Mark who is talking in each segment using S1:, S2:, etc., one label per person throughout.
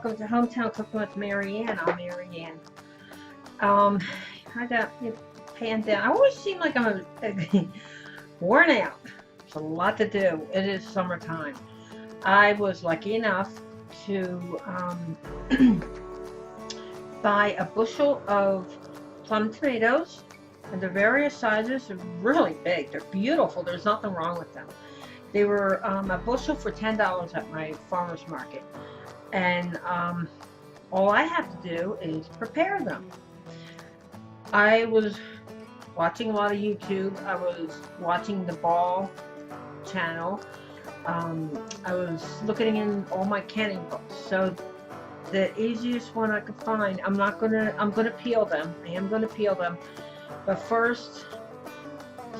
S1: welcome to Hometown Cooking with Marianne. I'm Marianne. I got you pan down. I always seem like I'm worn out. It's a lot to do. It is summertime. I was lucky enough to buy a bushel of plum tomatoes, and they're various sizes. They're really big. They're beautiful. There's nothing wrong with them. They were a bushel for $10 at my farmer's market. And all I have to do is prepare them. I was watching a lot of YouTube. I was watching the Ball channel. I was looking in all my canning books. So the easiest one I could find, I'm gonna peel them. I am gonna peel them. But first,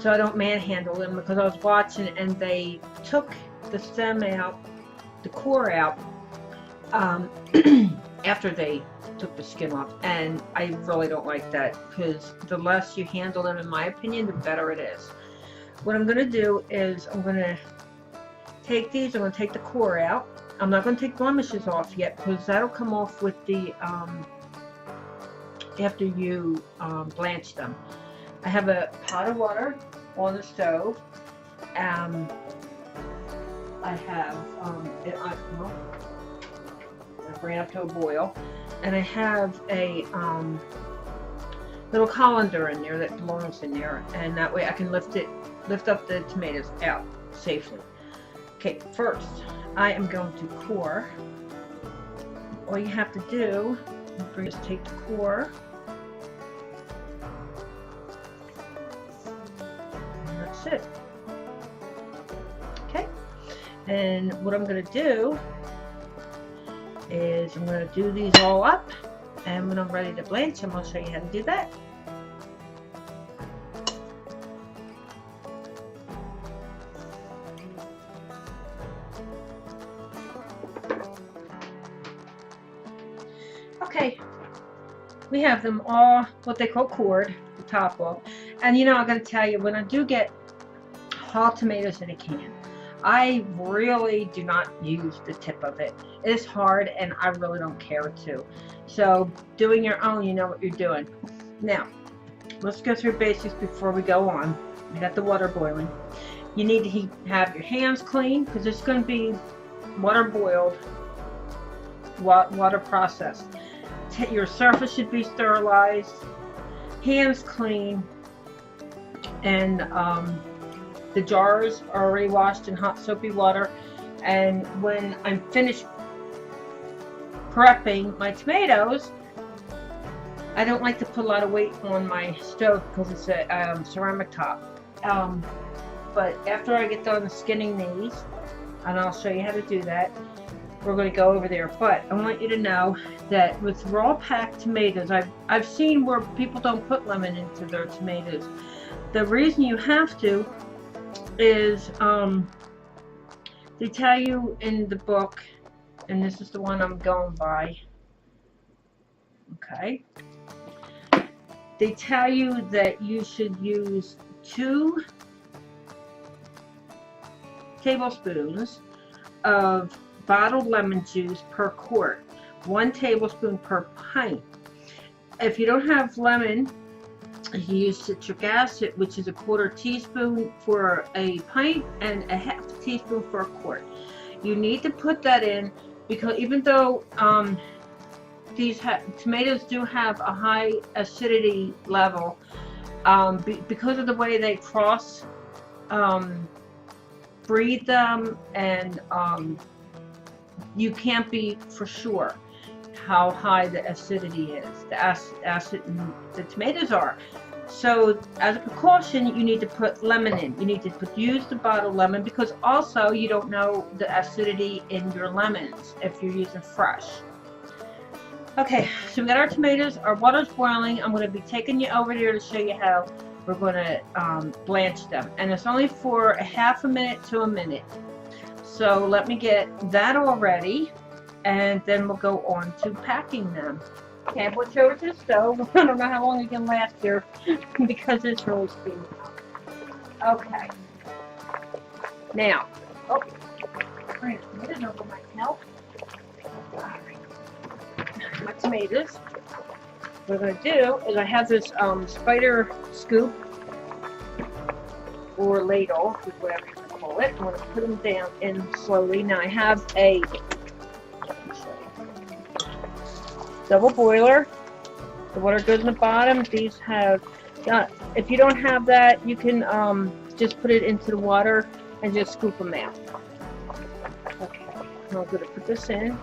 S1: so I don't manhandle them, because I was watching and they took the stem out, the core out, after they took the skin off, and I really don't like that, because the less you handle them, in my opinion, the better it is. What I'm going to do is I'm going to take these, I'm going to take the core out. I'm not going to take blemishes off yet, because that'll come off with the after you blanch them. I have a pot of water on the stove. I have it bring it up to a boil, and I have a little colander in there that belongs in there, and that way I can lift up the tomatoes out safely. Okay, first I am going to core. All you have to do is take the core, and that's it. Okay, and what I'm going to do is I'm going to do these all up, and when I'm ready to blanch them, I'll show you how to do that. Okay, we have them all what they call cored, the top off. And you know, I'm going to tell you, when I do get whole tomatoes in a can, I really do not use the tip of it. It is hard, and I really don't care to. So doing your own, you know what you're doing. Now, let's go through basics before we go on. You got the water boiling. You need to have your hands clean, because it's going to be water boiled, water processed. Your surface should be sterilized, hands clean, and the jars are already washed in hot soapy water. And when I'm finished prepping my tomatoes, I don't like to put a lot of weight on my stove because it's a ceramic top. But after I get done skinning these, and I'll show you how to do that, we're going to go over there. But I want you to know that with raw packed tomatoes, I've seen where people don't put lemon into their tomatoes. The reason you have to is they tell you in the book, and this is the one I'm going by, okay, they tell you that you should use 2 tablespoons of bottled lemon juice per quart, 1 tablespoon per pint. If you don't have lemon, you use citric acid, which is a 1/4 teaspoon for a pint and a 1/2 teaspoon for a quart. You need to put that in, because even though these tomatoes do have a high acidity level, because of the way they cross breed them, and you can't be for sure how high the acidity is, the acid in the tomatoes are. So as a precaution, you need to put lemon in. You need to use the bottled lemon, because also you don't know the acidity in your lemons if you're using fresh. Okay, so we got our tomatoes, our water's boiling. I'm going to be taking you over there to show you how we're going to blanch them. And it's only for a 1/2 minute to a minute. So let me get that all ready, and then we'll go on to packing them. Okay, I put you over to the stove. I don't know how long you can last here because it's really steamy. Okay. Now, bring it over my help. my tomatoes. What I'm going to do is I have this spider scoop or ladle, whatever you want to call it. I'm going to put them down in slowly. Now I have a double boiler. The water goes in the bottom. These have, if you don't have that, you can just put it into the water and just scoop them out. Okay, I'm going to put this in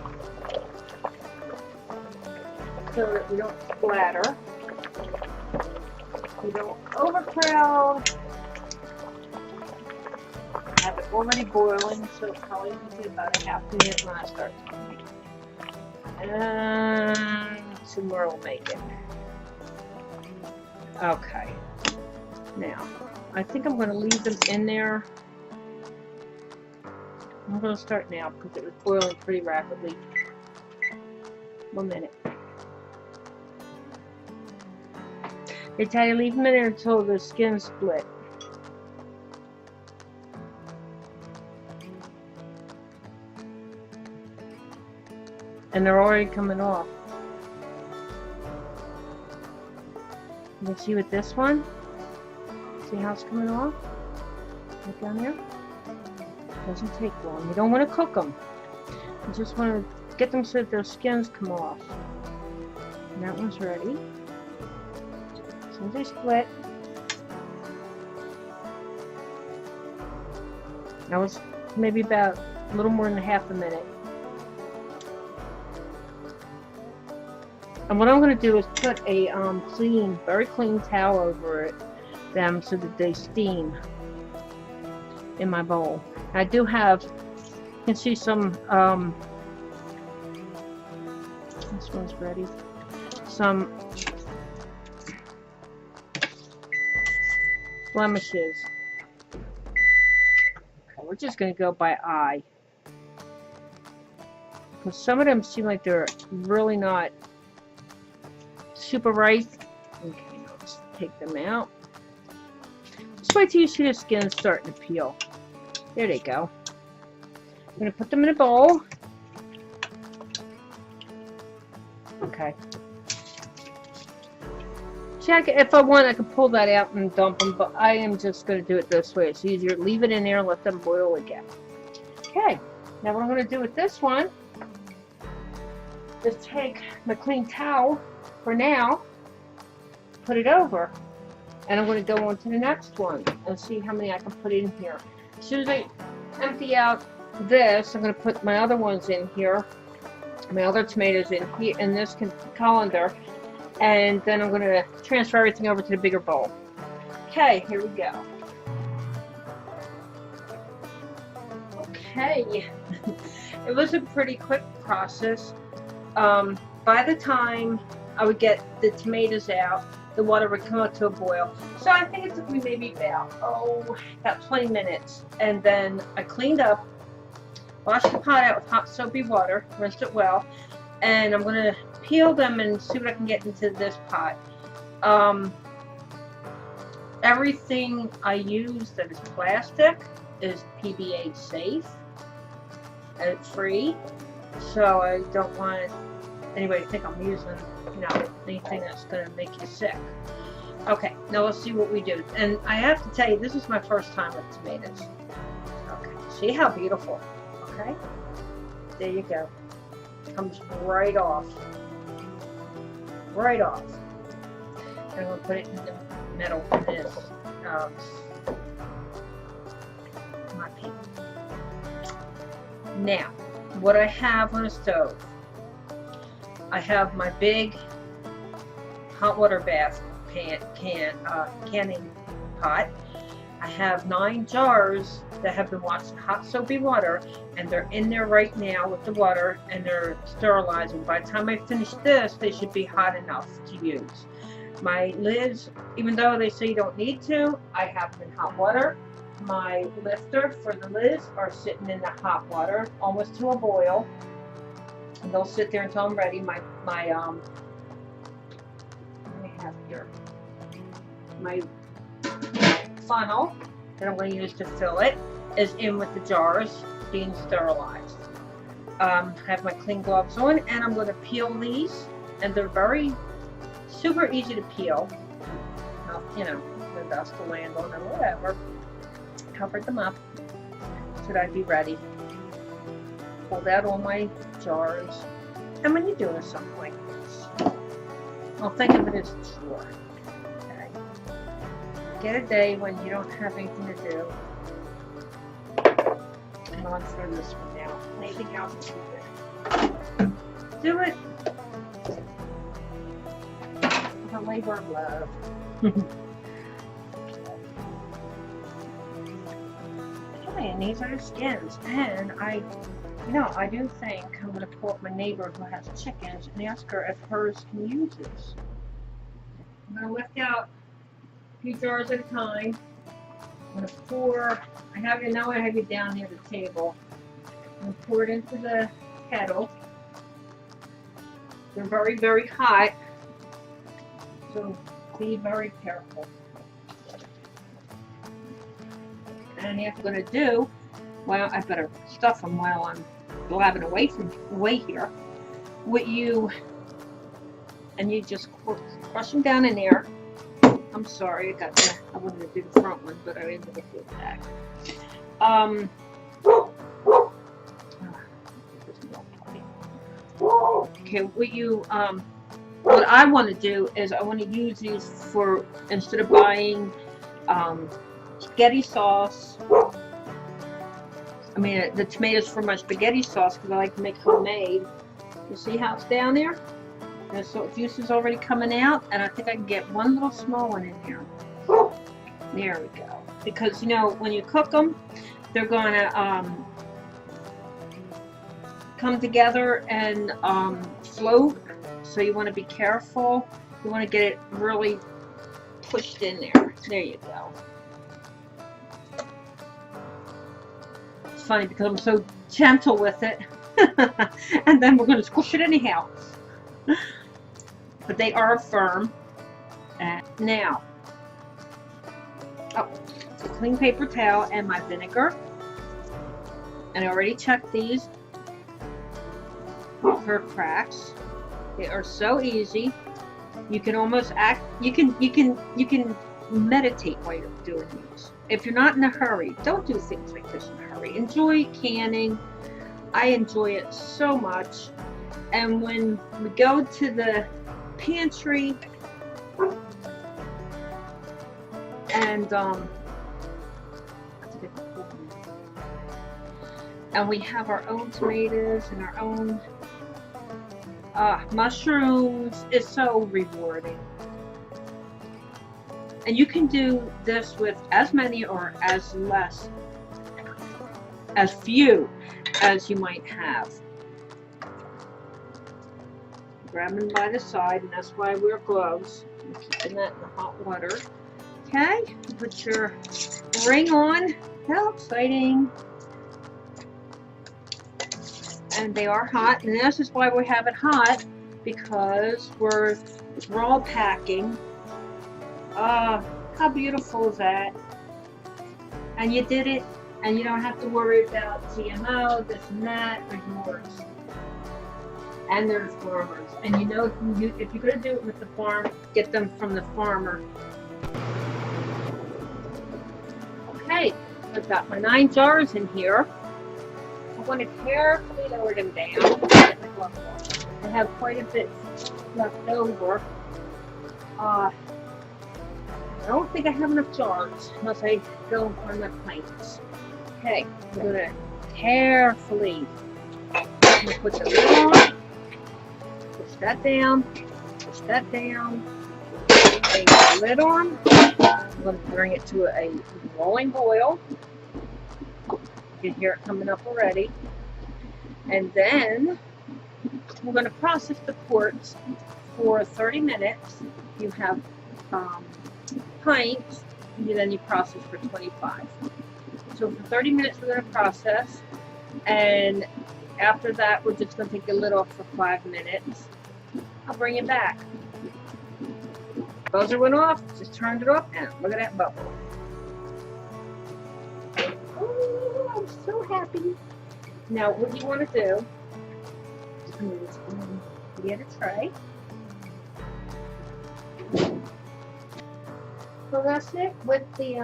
S1: so that we don't splatter. We don't overcrowd. I have it already boiling, so it's probably going to be about a half minute when I start talking. And some more will make it. Okay. Now, I think I'm going to leave them in there. I'm going to start now because it was boiling pretty rapidly. 1 minute. They tell you leave them in there until the skin's split. And they're already coming off. You can see with this one. See how it's coming off? Right down there. Doesn't take long. You don't want to cook them. You just want to get them so that their skins come off. And that one's ready. As soon as they split. That was maybe about a little more than half a minute. And what I'm going to do is put a clean, very clean towel over them so that they steam in my bowl. I do have, you can see some, this one's ready, some blemishes. Okay, we're just going to go by eye. Because some of them seem like they're really not super ripe. Okay, let's take them out. Just wait till you see the skin starting to peel. There they go. I'm going to put them in a bowl. Okay. Check if I want, I can pull that out and dump them, but I am just going to do it this way. It's easier. Leave it in there and let them boil again. Okay. Now what I'm going to do with this one is take my clean towel for now, put it over, and I'm going to go on to the next one and see how many I can put in here. As soon as I empty out this, I'm going to put my other ones in here, my other tomatoes in here in this colander, and then I'm going to transfer everything over to the bigger bowl. Okay, here we go. Okay, it was a pretty quick process. By the time I would get the tomatoes out, the water would come up to a boil. So I think it took me maybe about 20 minutes. And then I cleaned up, washed the pot out with hot soapy water, rinsed it well, and I'm going to peel them and see what I can get into this pot. Everything I use that is plastic is PBA safe and free, so I don't want anybody to think I'm using, anything that's going to make you sick. Okay, now let's see what we do. And I have to tell you, this is my first time with tomatoes. Okay, see how beautiful. Okay, there you go. Comes right off. Right off. And I'm going to put it in the middle of this. My pan. Now, what I have on a stove, I have my big hot water bath canning pot. I have 9 jars that have been washed in hot soapy water, and they're in there right now with the water, and they're sterilizing. By the time I finish this, they should be hot enough to use. My lids, even though they say you don't need to, I have them in hot water. My lifter for the lids are sitting in the hot water, almost to a boil. And they'll sit there until I'm ready. My funnel that I'm going to use to fill it is in with the jars being sterilized. I have my clean gloves on, and I'm going to peel these and they're very super easy to peel. You know, the dust will land on them, whatever. Cover them up so that I'd be ready. Pull that on my jars. And when you're doing something like this, I'll think of it as a chore. Okay. Get a day when you don't have anything to do. I'm on for this one now. Anything else is good. Do it with a labor of love. Okay, and these are the skins. And I do think I'm going to pull up my neighbor who has chickens and ask her if hers can use this. I'm going to lift out a few jars at a time. I'm going to pour, I have it down near the table. I'm going to pour it into the kettle. They're very, very hot, so be very careful. And what I'm going to do, well, I better stuff them while I'm blabbing away here. And you just crush them down in there. I'm sorry, I wanted to do the front one, but I ended up with the back. Okay, what I want to do is I want to use these for, instead of buying spaghetti sauce, I mean the tomatoes for my spaghetti sauce, because I like to make homemade. You see how it's down there? The salt juice is already coming out, and I think I can get one little small one in there. There we go. Because you know, when you cook them, they're going to come together and float. So you want to be careful. You want to get it really pushed in there. There you go. It's funny because I'm so gentle with it. And then we're going to squish it anyhow. But they are firm. And now, a clean paper towel and my vinegar. And I already checked these for cracks. They are so easy. You can almost you can meditate while you're doing these. If you're not in a hurry, don't do things like this in a hurry. Enjoy canning. I enjoy it so much. And when we go to the pantry and we have our own tomatoes and our own mushrooms, it's so rewarding. And you can do this with as many or as few as you might have. Grab them by the side, and that's why I wear gloves. I'm keeping that in the hot water. Okay, put your ring on. How exciting! And they are hot, and this is why we have it hot, because we're all packing. How beautiful is that? And you did it, and you don't have to worry about GMO, this and that. There's yours. And there's farmers. And you know, if you're going to do it with the farm, get them from the farmer. Okay, I've got my 9 jars in here. I want to carefully lower them down. I have quite a bit left over. I don't think I have enough jars unless I go on my pints. Okay, I'm going to carefully put the lid on. Push that down, push that down, bring the lid on. I'm going to bring it to a rolling boil. You can hear it coming up already. And then we're going to process the quartz for 30 minutes. You have pints, and then you process for 25. So for 30 minutes we're going to process, and after that we're just going to take the lid off for 5 minutes. I'll bring it back. Buzzer went off, just turned it off, and look at that bubble. Oh, I'm so happy. Now what you want to do is get a tray. So that's it with the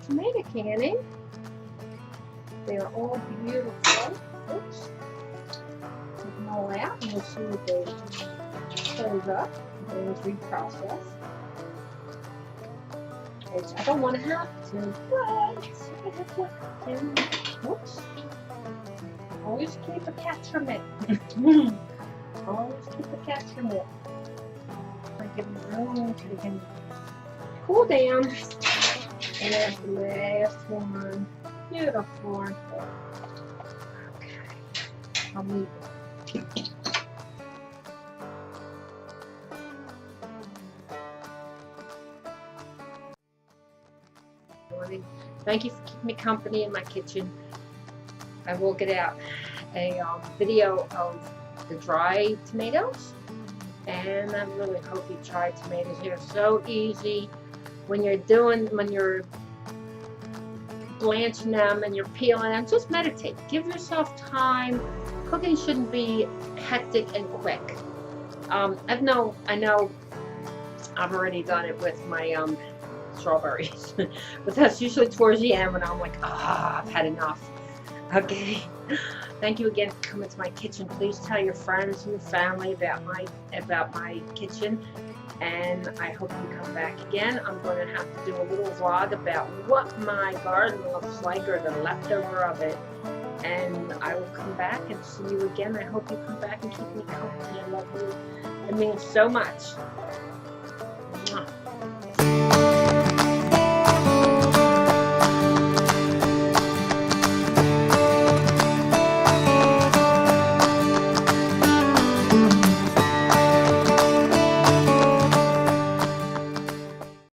S1: tomato canning. They're all beautiful. Oops. Take them all out and we'll see what they close up. They was reprocessed. Which I don't want to have to, but I have to. Whoops. Always keep a catch from it. Always keep a catch from it. I give them room so they can cool down. And that's the last one. Beautiful. Okay. I'll leave it. Thank you for keeping me company in my kitchen. I will get out a video of the dry tomatoes, and I really hope you try tomatoes. They're so easy when you're blanching them and you're peeling them. Just meditate. Give yourself time. Cooking shouldn't be hectic and quick. I know I've already done it with my strawberries, but that's usually towards the end when I'm like, I've had enough. Okay. Thank you again for coming to my kitchen. Please tell your friends and your family about my kitchen, and I hope you come back again. I'm going to have to do a little vlog about what my garden looks like, or the leftover of it, and I will come back and see you again. I hope you come back and keep me company. I love you. It means so much.